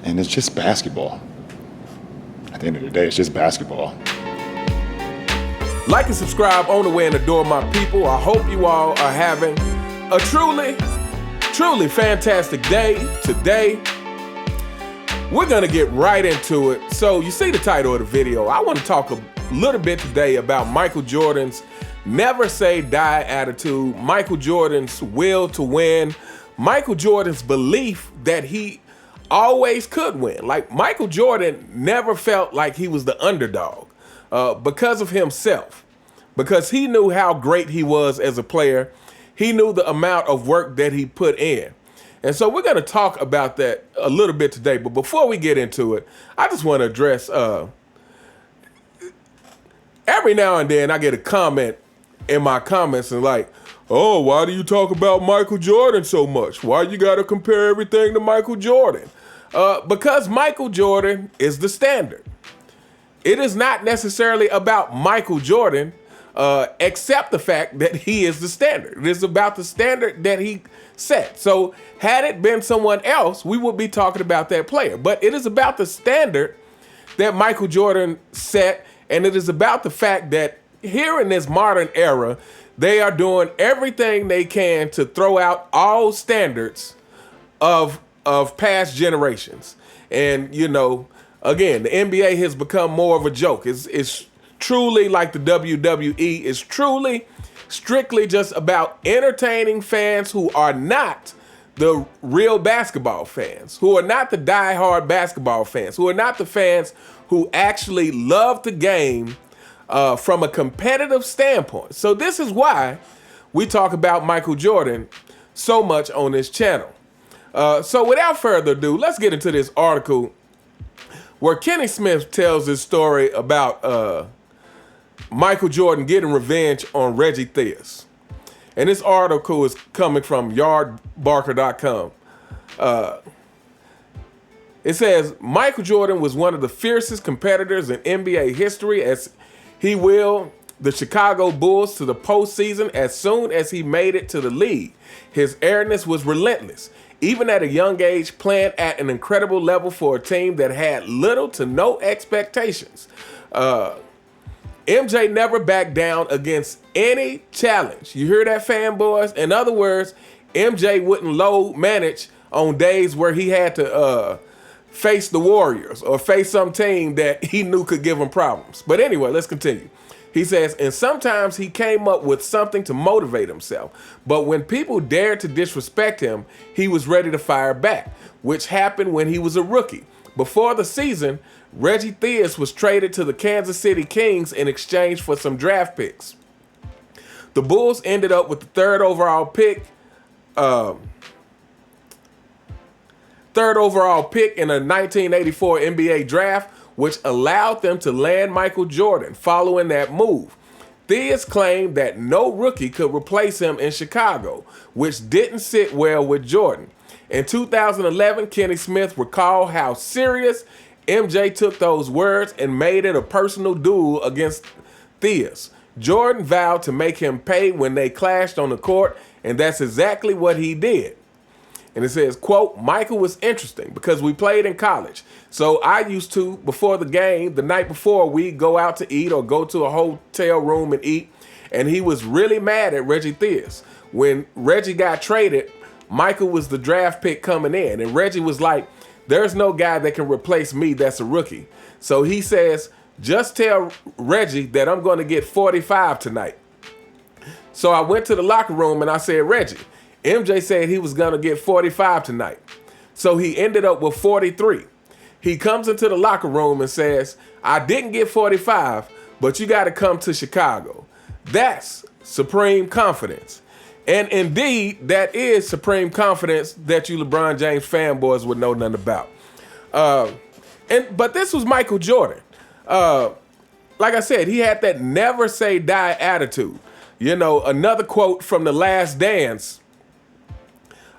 And it's just basketball. At the end of the day, it's just basketball. Like and subscribe on the way and adore my people. I hope you all are having a truly, truly fantastic day today. We're gonna get right into it. So you see the title of the video. I want to talk a little bit today about Michael Jordan's never say die attitude, Michael Jordan's will to win, Michael Jordan's belief that he always could win. Like, Michael Jordan never felt like he was the underdog because of himself, because he knew how great he was as a player. He knew the amount of work that he put in. And so we're going to talk about that a little bit today. But before we get into it, I just want to address, every now and then I get a comment in my comments and like, oh, why do you talk about Michael Jordan so much? Why you got to compare everything to Michael Jordan? Because Michael Jordan is the standard. It is not necessarily about Michael Jordan, except the fact that he is the standard. It is about the standard that he set. So had it been someone else, we would be talking about that player. But it is about the standard that Michael Jordan set, and it is about the fact that here in this modern era, they are doing everything they can to throw out all standards of past generations. And, you know, again, the NBA has become more of a joke. It's truly like the WWE. It's truly strictly just about entertaining fans who are not the real basketball fans, who are not the diehard basketball fans, who are not the fans who actually love the game from a competitive standpoint. So this is why we talk about Michael Jordan so much on this channel. So without further ado, let's get into this article where Kenny Smith tells this story about Michael Jordan getting revenge on Reggie Theus. And this article is coming from yardbarker.com. It says, Michael Jordan was one of the fiercest competitors in NBA history as he willed the Chicago Bulls to the postseason as soon as he made it to the league. His airness was relentless, even at a young age, playing at an incredible level for a team that had little to no expectations. MJ never backed down against any challenge. You hear that, fanboys? In other words, MJ wouldn't low manage on days where he had to face the Warriors or face some team that he knew could give him problems. But anyway, let's continue. He says, and sometimes he came up with something to motivate himself. But when people dared to disrespect him, he was ready to fire back, which happened when he was a rookie. Before the season, Reggie Theus was traded to the Kansas City Kings in exchange for some draft picks. The Bulls ended up with the third overall pick in a 1984 NBA draft, which allowed them to land Michael Jordan following that move. Theus claimed that no rookie could replace him in Chicago, which didn't sit well with Jordan. In 2011, Kenny Smith recalled how serious MJ took those words and made it a personal duel against Theus. Jordan vowed to make him pay when they clashed on the court, and that's exactly what he did. And it says, quote, Michael was interesting because we played in college. So I used to, before the game, the night before, we'd go out to eat or go to a hotel room and eat. And he was really mad at Reggie Theus. When Reggie got traded, Michael was the draft pick coming in. And Reggie was like, there's no guy that can replace me that's a rookie. So he says, just tell Reggie that I'm going to get 45 tonight. So I went to the locker room and I said, Reggie, MJ said he was going to get 45 tonight. So he ended up with 43. He comes into the locker room and says, I didn't get 45, but you got to come to Chicago. That's supreme confidence. And indeed, that is supreme confidence that you LeBron James fanboys would know nothing about. But this was Michael Jordan. Like I said, he had that never say die attitude. You know, another quote from The Last Dance,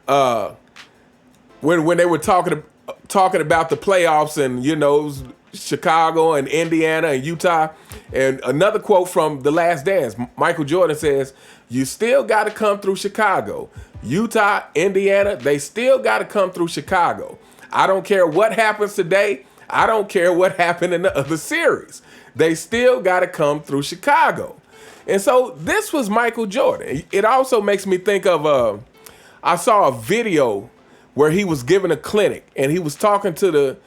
when they were talking about the playoffs and, you know, it was Chicago and Indiana and Utah. And another quote from The Last Dance, Michael Jordan says, you still got to come through Chicago. Utah, Indiana, they still got to come through Chicago. I don't care what happens today. I don't care what happened in the other series. They still got to come through Chicago. And so this was Michael Jordan. It also makes me think of, I saw a video where he was giving a clinic and he was talking to the,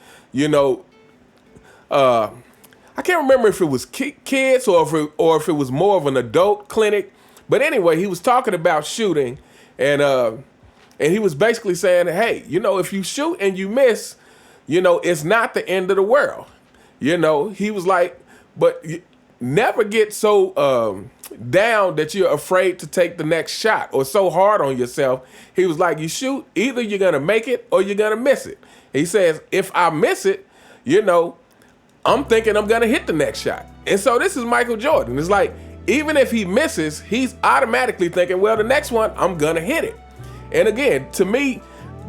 I can't remember if it was kids or if it was more of an adult clinic. But anyway, he was talking about shooting and he was basically saying, hey, if you shoot and you miss, it's not the end of the world. He was like, but never get so down that you're afraid to take the next shot or so hard on yourself. He was like, you shoot, either you're going to make it or you're going to miss it. He says, if I miss it, I'm thinking I'm going to hit the next shot. And so this is Michael Jordan. It's like, even if he misses, he's automatically thinking, well, the next one, I'm going to hit it. And again, to me,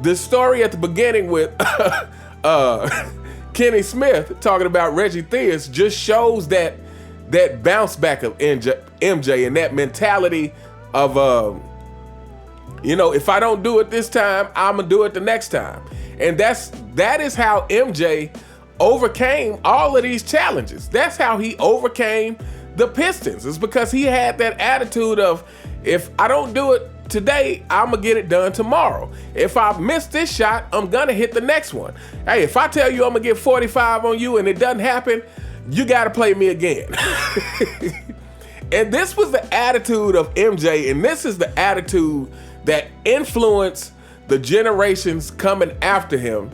the story at the beginning with Kenny Smith talking about Reggie Theus just shows that bounce back of MJ and that mentality of, if I don't do it this time, I'm going to do it the next time. And that is how MJ overcame all of these challenges. That's how he overcame the Pistons. It's because he had that attitude of, if I don't do it today, I'm going to get it done tomorrow. If I miss this shot, I'm going to hit the next one. Hey, if I tell you I'm going to get 45 on you and it doesn't happen, you got to play me again. And this was the attitude of MJ, and this is the attitude that influenced the generations coming after him.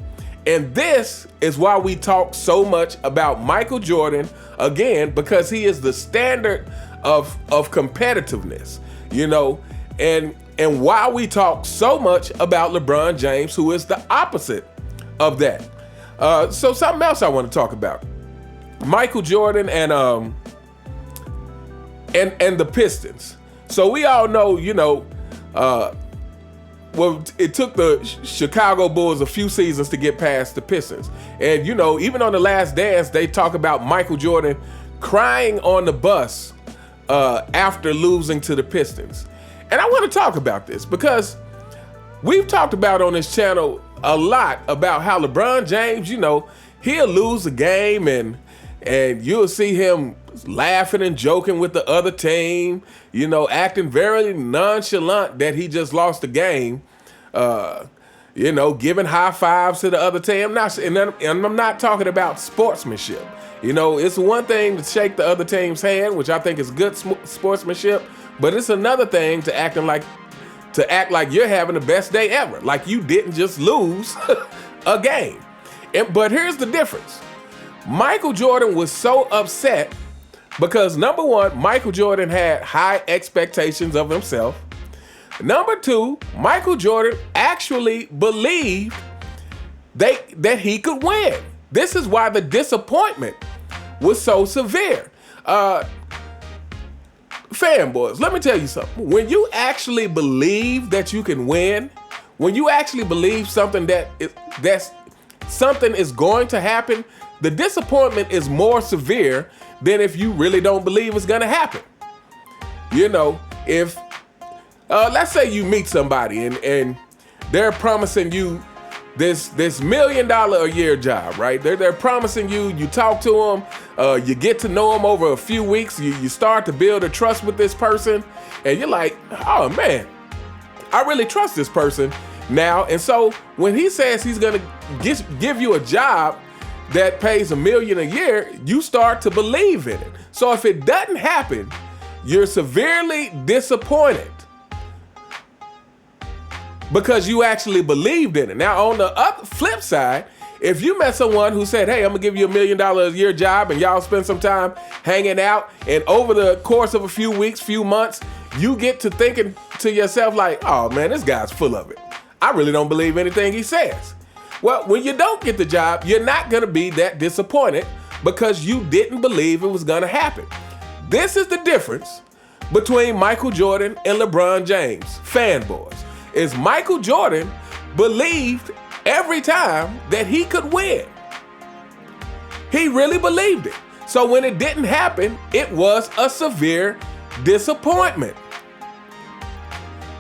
And this is why we talk so much about Michael Jordan, again, because he is the standard of competitiveness, and why we talk so much about LeBron James, who is the opposite of that. So something else I want to talk about. Michael Jordan and the Pistons. So we all know, well, it took the Chicago Bulls a few seasons to get past the Pistons. And, even on The Last Dance, they talk about Michael Jordan crying on the bus after losing to the Pistons. And I want to talk about this because we've talked about on this channel a lot about how LeBron James, he'll lose a game and you'll see him laughing and joking with the other team, acting very nonchalant that he just lost the game, giving high fives to the other team. I'm not talking about sportsmanship. It's one thing to shake the other team's hand, which I think is good sportsmanship, but it's another thing to act like you're having the best day ever, like you didn't just lose a game. But here's the difference. Michael Jordan was so upset because, number one, Michael Jordan had high expectations of himself. Number two, Michael Jordan actually believed that he could win. This is why the disappointment was so severe. Fanboys, let me tell you something. When you actually believe that you can win, when you actually believe something that's something is going to happen, the disappointment is more severe than if you really don't believe it's gonna happen. If let's say you meet somebody and they're promising you this $1 million a year job, right? They're promising you talk to them, you get to know them over a few weeks, you start to build a trust with this person, and you're like, oh man, I really trust this person now. And so when he says he's gonna give you a job that pays $1 million a year, you start to believe in it. So if it doesn't happen, you're severely disappointed because you actually believed in it. Now, on the flip side, if you met someone who said, hey, I'm gonna give you $1 million a year job, and y'all spend some time hanging out, and over the course of a few weeks, few months, you get to thinking to yourself like, oh man, this guy's full of it. I really don't believe anything he says. Well, when you don't get the job, you're not gonna be that disappointed because you didn't believe it was gonna happen. This is the difference between Michael Jordan and LeBron James, fanboys, is Michael Jordan believed every time that he could win. He really believed it. So when it didn't happen, it was a severe disappointment.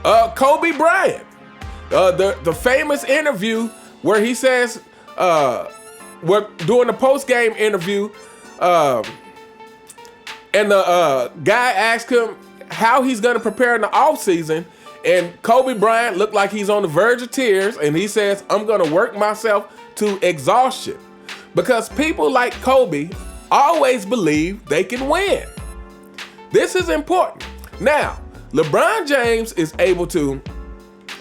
Kobe Bryant, the famous interview where he says were doing the post-game interview, and the guy asked him how he's going to prepare in the offseason, and Kobe Bryant looked like he's on the verge of tears, and he says, I'm going to work myself to exhaustion. Because people like Kobe always believe they can win. This is important. Now, LeBron James is able to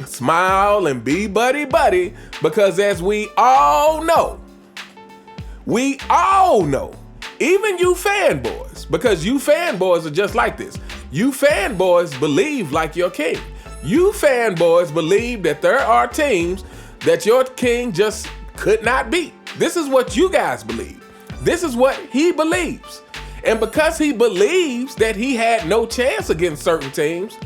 smile and be buddy-buddy because as we all know, even you fanboys, because you fanboys are just like this. You fanboys believe like your king. You fanboys believe that there are teams that your king just could not beat. This is what you guys believe. This is what he believes. And because he believes that he had no chance against certain teams,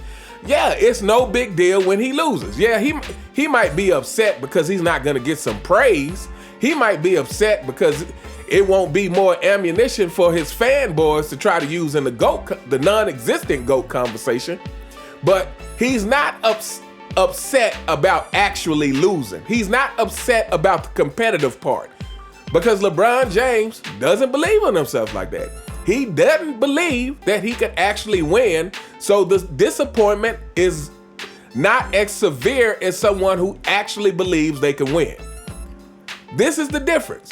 yeah, it's no big deal when he loses. Yeah, he might be upset because he's not going to get some praise. He might be upset because it won't be more ammunition for his fanboys to try to use in the non-existent GOAT conversation. But he's not upset about actually losing. He's not upset about the competitive part because LeBron James doesn't believe in himself like that. He doesn't believe that he could actually win, so the disappointment is not as severe as someone who actually believes they can win. This is the difference.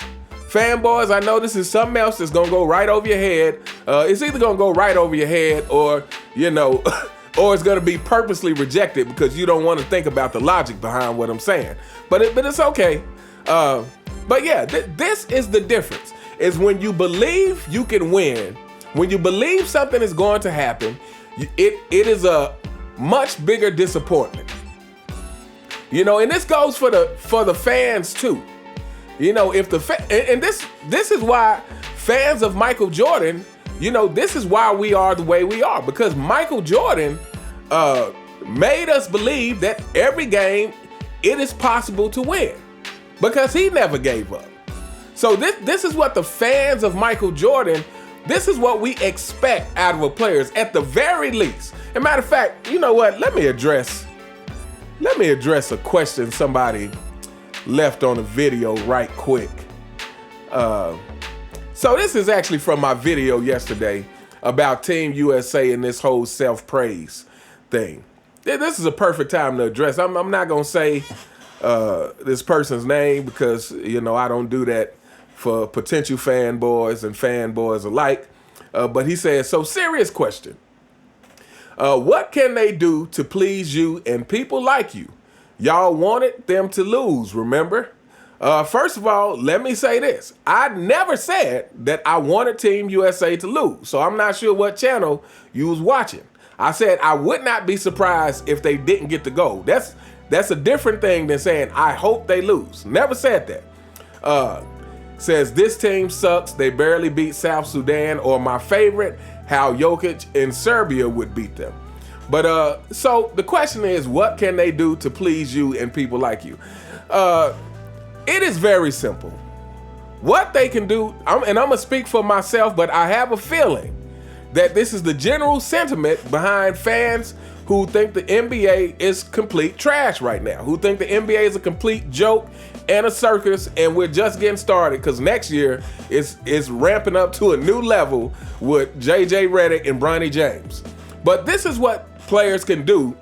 Fanboys, I know this is something else that's gonna go right over your head. It's either gonna go right over your head or, or it's gonna be purposely rejected because you don't want to think about the logic behind what I'm saying. But it's okay. But yeah, this is the difference. Is when you believe you can win, when you believe something is going to happen, it is a much bigger disappointment. And this goes for the fans too. If and this is why fans of Michael Jordan, this is why we are the way we are, because Michael Jordan made us believe that every game it is possible to win because he never gave up. So this is what the fans of Michael Jordan, this is what we expect out of a player at the very least. As a matter of fact, you know what? Let me address a question somebody left on a video right quick. So this is actually from my video yesterday about Team USA and this whole self-praise thing. This is a perfect time to address. I'm not gonna say this person's name because I don't do that for potential fanboys and fanboys alike. But he says, so serious question. What can they do to please you and people like you? Y'all wanted them to lose, remember? First of all, let me say this. I never said that I wanted Team USA to lose. So I'm not sure what channel you was watching. I said I would not be surprised if they didn't get the goal. That's a different thing than saying I hope they lose. Never said that. Says this team sucks. They barely beat South Sudan, or my favorite, how Jokic in Serbia would beat them. But so the question is, what can they do to please you and people like you? It is very simple. What they can do, and I'm gonna speak for myself, but I have a feeling that this is the general sentiment behind fans who think the NBA is complete trash right now, who think the NBA is a complete joke and a circus, and we're just getting started because next year is ramping up to a new level with JJ Redick and Bronny James. But this is what players can do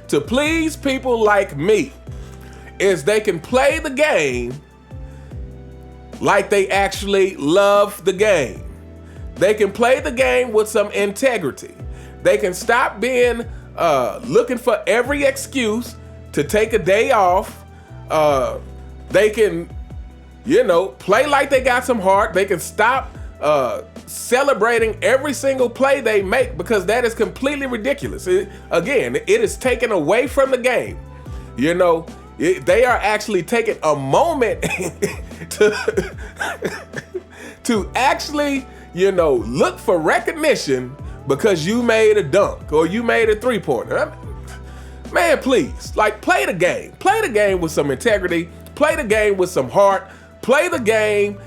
to please people like me, is they can play the game like they actually love the game. They can play the game with some integrity. They can stop being looking for every excuse to take a day off. They can, play like they got some heart. They can stop celebrating every single play they make because that is completely ridiculous. It is taken away from the game. They are actually taking a moment to actually, look for recognition because you made a dunk or you made a three-pointer. Man, please, play the game. Play the game with some integrity. Play the game with some heart. Play the game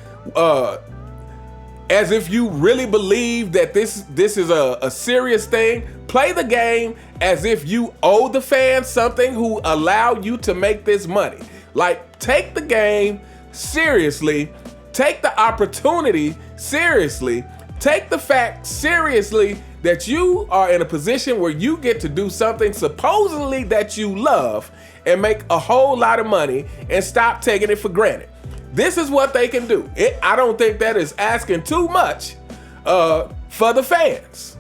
as if you really believe that this is a serious thing. Play the game as if you owe the fans something who allowed you to make this money. Like, take the game seriously, take the opportunity seriously, take the fact seriously that you are in a position where you get to do something supposedly that you love and make a whole lot of money, and stop taking it for granted. This is what they can do. I don't think that is asking too much for the fans.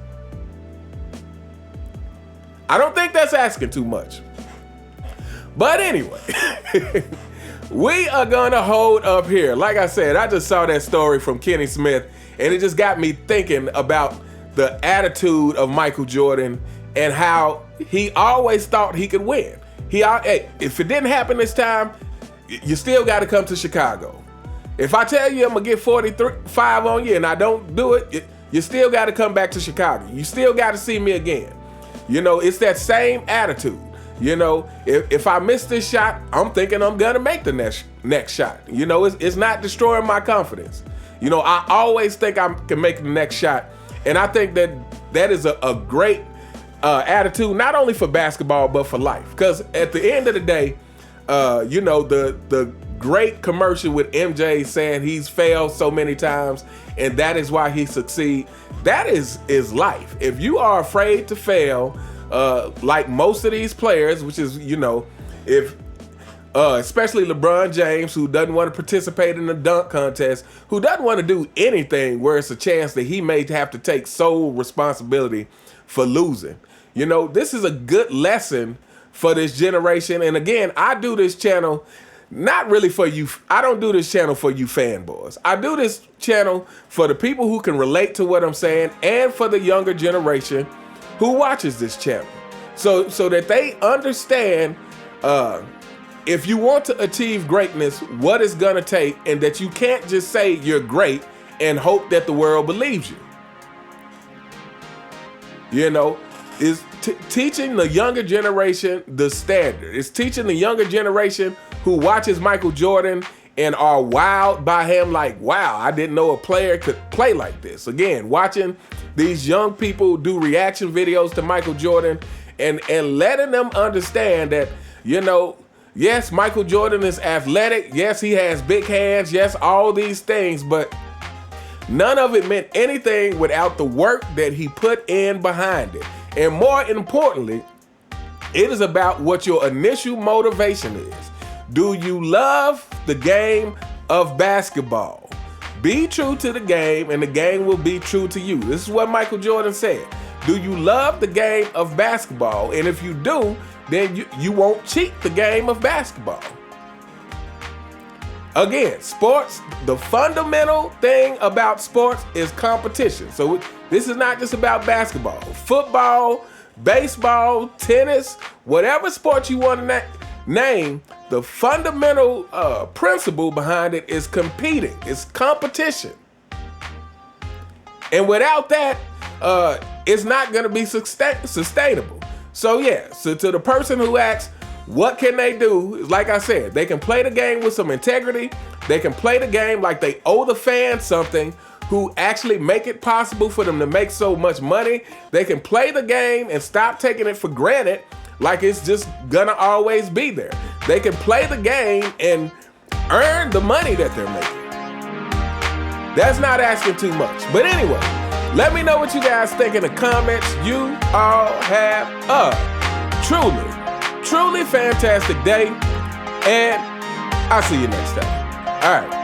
I don't think that's asking too much. But anyway, we are gonna hold up here. Like I said, I just saw that story from Kenny Smith, and it just got me thinking about the attitude of Michael Jordan and how he always thought he could win. Hey, if it didn't happen this time, you still got to come to Chicago. If I tell you I'm gonna get 45 on you and I don't do it, you still got to come back to Chicago. You still got to see me again. You know, it's that same attitude. You know, if I miss this shot, I'm thinking I'm gonna make the next shot. You know, it's not destroying my confidence. You know, I always think I can make the next shot, and I think that is a great attitude, not only for basketball but for life. Because at the end of the day, you know, the great commercial with MJ saying he's failed so many times and that is why he succeed. That is life. If you are afraid to fail, like most of these players, which is, you know, if especially LeBron James, who doesn't want to participate in the dunk contest, who doesn't want to do anything where it's a chance that he may have to take sole responsibility for losing. You know, this is a good lesson for this generation. And again, I do this channel not really for you. I don't do this channel for you fanboys. I do this channel for the people who can relate to what I'm saying and for the younger generation who watches this channel. So that they understand if you want to achieve greatness, what it's gonna take, and that you can't just say you're great and hope that the world believes you. You know, is teaching the younger generation the standard. It's teaching the younger generation who watches Michael Jordan and are wowed by him, like, wow, I didn't know a player could play like this. Again, watching these young people do reaction videos to Michael Jordan and letting them understand that, you know, yes, Michael Jordan is athletic. Yes, he has big hands. Yes, all these things, but none of it meant anything without the work that he put in behind it. And more importantly, it is about what your initial motivation is. Do you love the game of basketball? Be true to the game and the game will be true to you. This is what Michael Jordan said. Do you love the game of basketball? And if you do, then you won't cheat the game of basketball. Again, sports, the fundamental thing about sports is competition. So this is not just about basketball. Football, baseball, tennis, whatever sport you want to name, the fundamental principle behind it is competing. It's competition. And without that, it's not going to be sustainable. So yeah, so to the person who asks, what can they do? Like I said, they can play the game with some integrity. They can play the game like they owe the fans something, who actually make it possible for them to make so much money. They can play the game and stop taking it for granted like it's just gonna always be there. They can play the game and earn the money that they're making. That's not asking too much. But anyway, let me know what you guys think in the comments. You all have a truly fantastic day, and I'll see you next time. All right.